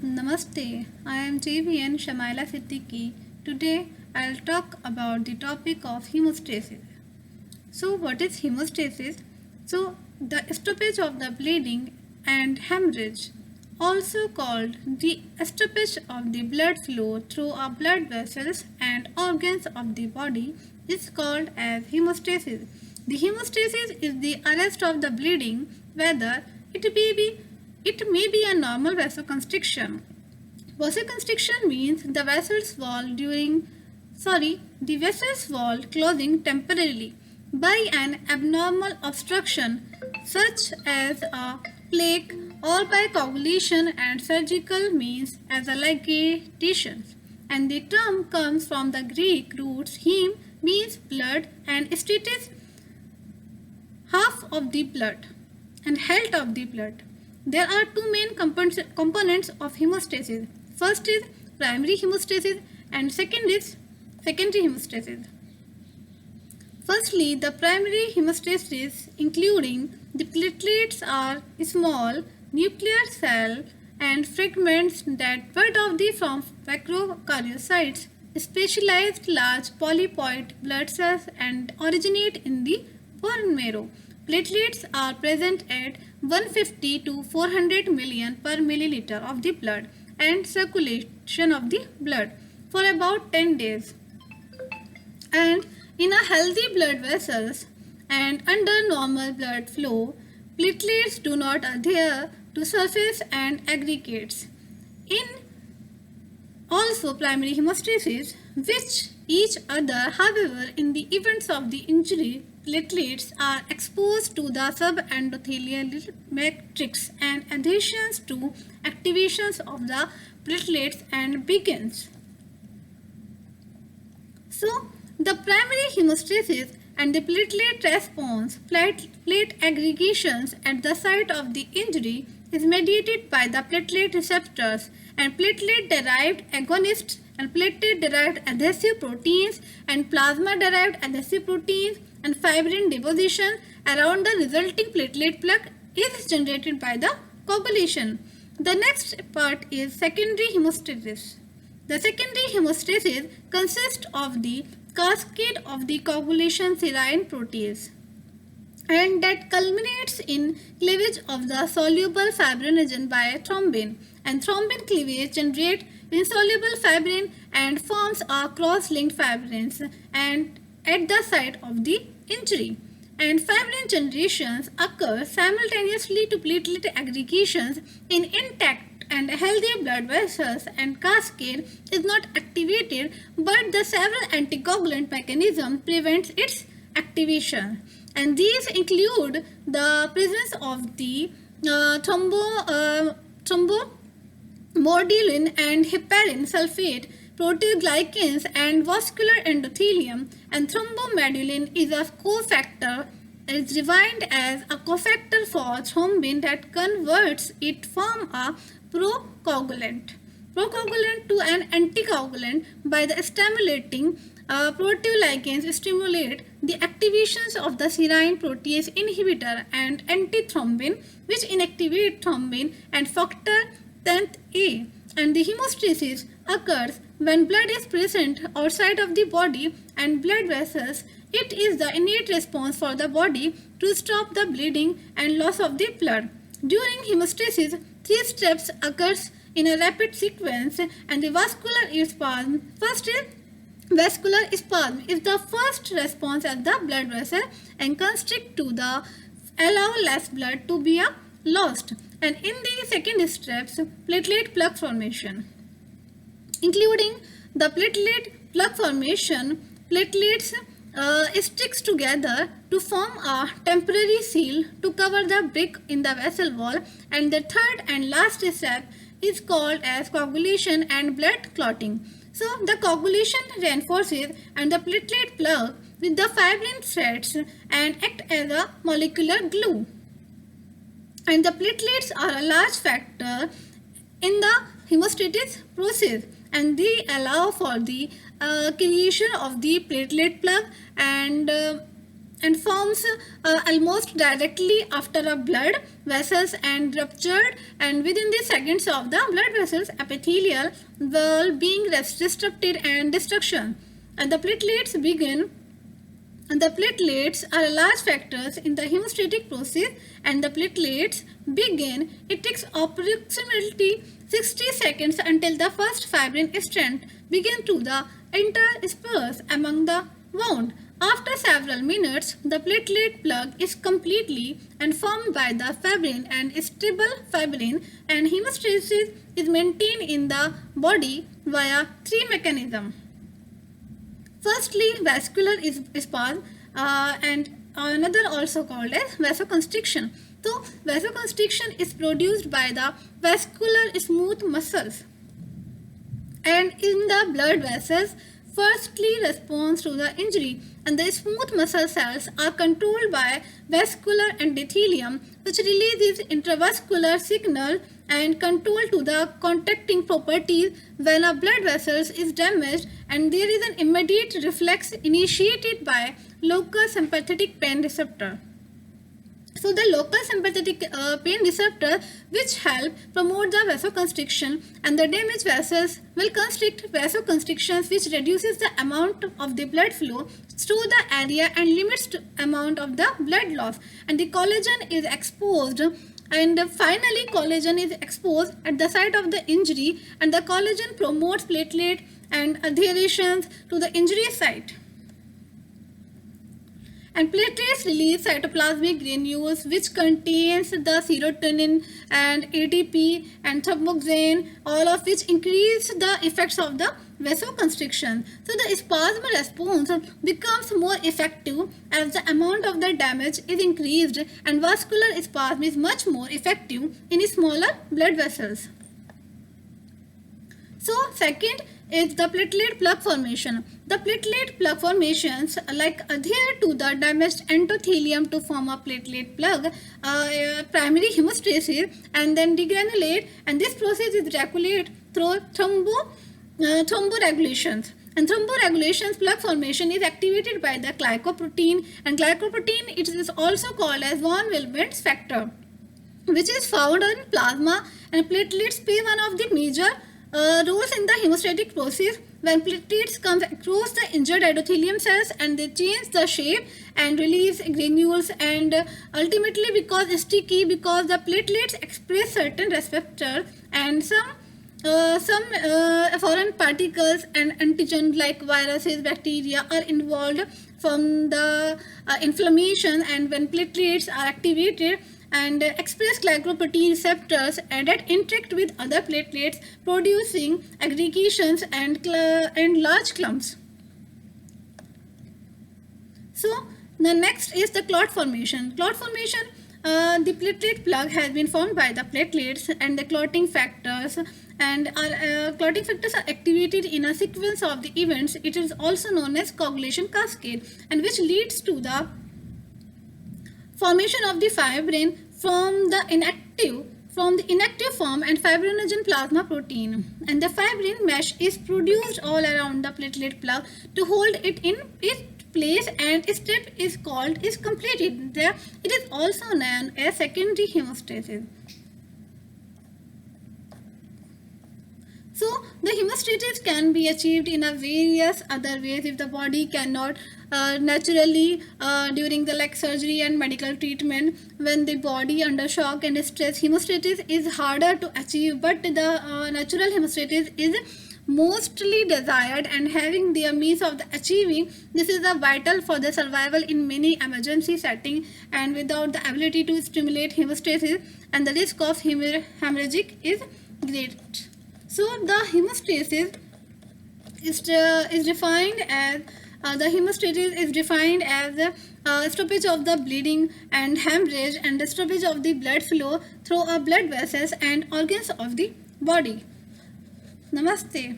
Namaste, I am JVN Shamaila Siddiqui. Today I'll talk about the topic of hemostasis. So, what is hemostasis? So, the stoppage of the bleeding and hemorrhage, also called the stoppage of the blood flow through our blood vessels and organs of the body, is called as hemostasis. The hemostasis is the arrest of the bleeding, whether it may be a normal vasoconstriction. Vasoconstriction means the vessel's wall closing temporarily by an abnormal obstruction such as a plaque or by coagulation and surgical means as a ligation. And the term comes from the Greek roots hem means blood and status half of the blood and health of the blood. There are two main components of hemostasis. First is primary hemostasis and second is secondary hemostasis. Firstly, the primary hemostasis, including the platelets, are small nuclear cell and fragments that bud off from macrokaryocytes, specialized large polypoid blood cells, and originate in the bone marrow. Platelets are present at 150 to 400 million per milliliter of the blood and circulation of the blood for about 10 days. And in a healthy blood vessels and under normal blood flow, platelets do not adhere to surface and aggregates. In also primary hemostasis, which each other, however, in the events of the injury, platelets are exposed to the subendothelial matrix and adhesions to activations of the platelets and begins. So, the primary hemostasis and the platelet response, platelet aggregations at the site of the injury is mediated by the platelet receptors and platelet-derived agonists and platelet-derived adhesive proteins and plasma-derived adhesive proteins and fibrin deposition around the resulting platelet plug is generated by the coagulation. The next part is secondary hemostasis. The secondary hemostasis consists of the cascade of the coagulation serine protease and that culminates in cleavage of the soluble fibrinogen by thrombin, and thrombin cleavage generates insoluble fibrin and forms a cross-linked fibrins and at the site of the injury, and fibrin generations occur simultaneously to platelet aggregations in intact and healthy blood vessels, and cascade is not activated but the several anticoagulant mechanism prevents its activation, and these include the presence of the thrombomodulin and heparin sulfate proteoglycans and vascular endothelium, and thrombomodulin is a cofactor is defined as a cofactor for thrombin that converts it from a procoagulant to an anticoagulant by the stimulating proteoglycans stimulate the activations of the serine protease inhibitor and antithrombin which inactivate thrombin and factor Xa, and the hemostasis occurs when blood is present outside of the body and blood vessels. It is the innate response for the body to stop the bleeding and loss of the blood. During hemostasis, three steps occurs in a rapid sequence, and the vascular spasm. First is vascular spasm is the first response at the blood vessel and constrict to the allow less blood to be lost. And in the second steps, platelet plug formation, including the platelet plug formation, platelets sticks together to form a temporary seal to cover the break in the vessel wall, and the third and last step is called as coagulation and blood clotting. So the coagulation reinforces and the platelet plug with the fibrin threads and act as a molecular glue, and the platelets are a large factor in the hemostasis process, and they allow for the creation of the platelet plug and and forms almost directly after a blood vessels and ruptured, and within the seconds of the blood vessels epithelial wall being disrupted and destruction. And the platelets are large factors in the hemostatic process, and the platelets begin. It takes approximately 60 seconds until the first fibrin strand begin to the intersperse among the wound. After several minutes, the platelet plug is completely and formed by the fibrin and stable fibrin, and hemostasis is maintained in the body via three mechanisms. Firstly, vascular spasm, and another also called as vasoconstriction. So, vasoconstriction is produced by the vascular smooth muscles, and in the blood vessels firstly responds to the injury, and the smooth muscle cells are controlled by vascular endothelium, which releases intravascular signal and control to the contracting properties when a blood vessel is damaged, and there is an immediate reflex initiated by local sympathetic pain receptor. So the local sympathetic pain receptor which help promote the vasoconstriction, and the damaged vessels will constrict. Vasoconstrictions which reduces the amount of the blood flow through the area and limits the amount of the blood loss, and the collagen is exposed, and finally collagen is exposed at the site of the injury, and the collagen promotes platelet and adhesions to the injury site. And platelets release cytoplasmic granules which contains the serotonin and ATP and thromboxane, all of which increase the effects of the vasoconstriction. So the spasm response becomes more effective as the amount of the damage is increased, and vascular spasm is much more effective in smaller blood vessels. So second is the platelet plug formation. The platelet plug formations adhere to the damaged endothelium to form a platelet plug, primary hemostasis, and then degranulate, and this process is regulated through thromboregulations. And thromboregulations plug formation is activated by the glycoprotein, and glycoprotein it is also called as von Willebrand's factor, which is found in plasma, and platelets play one of the major roles in the hemostatic process. When platelets come across the injured endothelium cells, and they change the shape and release granules, and ultimately because sticky, because the platelets express certain receptors, and some foreign particles and antigens like viruses, bacteria are involved from the inflammation, and when platelets are activated and express glycoprotein receptors and that interact with other platelets, producing aggregations and large clumps. So the next is the clot formation. Clot formation, the platelet plug has been formed by the platelets and the clotting factors, and clotting factors are activated in a sequence of the events. It is also known as coagulation cascade, and which leads to the formation of the fibrin from the inactive form and fibrinogen plasma protein, and the fibrin mesh is produced all around the platelet plug to hold it in its place, and step is completed. It is also known as secondary hemostasis. So the hemostasis can be achieved in a various other ways if the body cannot naturally during the surgery and medical treatment. When the body under shock and stress, hemostasis is harder to achieve, but the natural hemostasis is mostly desired, and having the means of the achieving this is vital for the survival in many emergency settings, and without the ability to stimulate hemostasis, and the risk of hemorrhage is great. So the hemostasis is defined as stoppage of the bleeding and hemorrhage, and the stoppage of the blood flow through blood vessels and organs of the body. Namaste.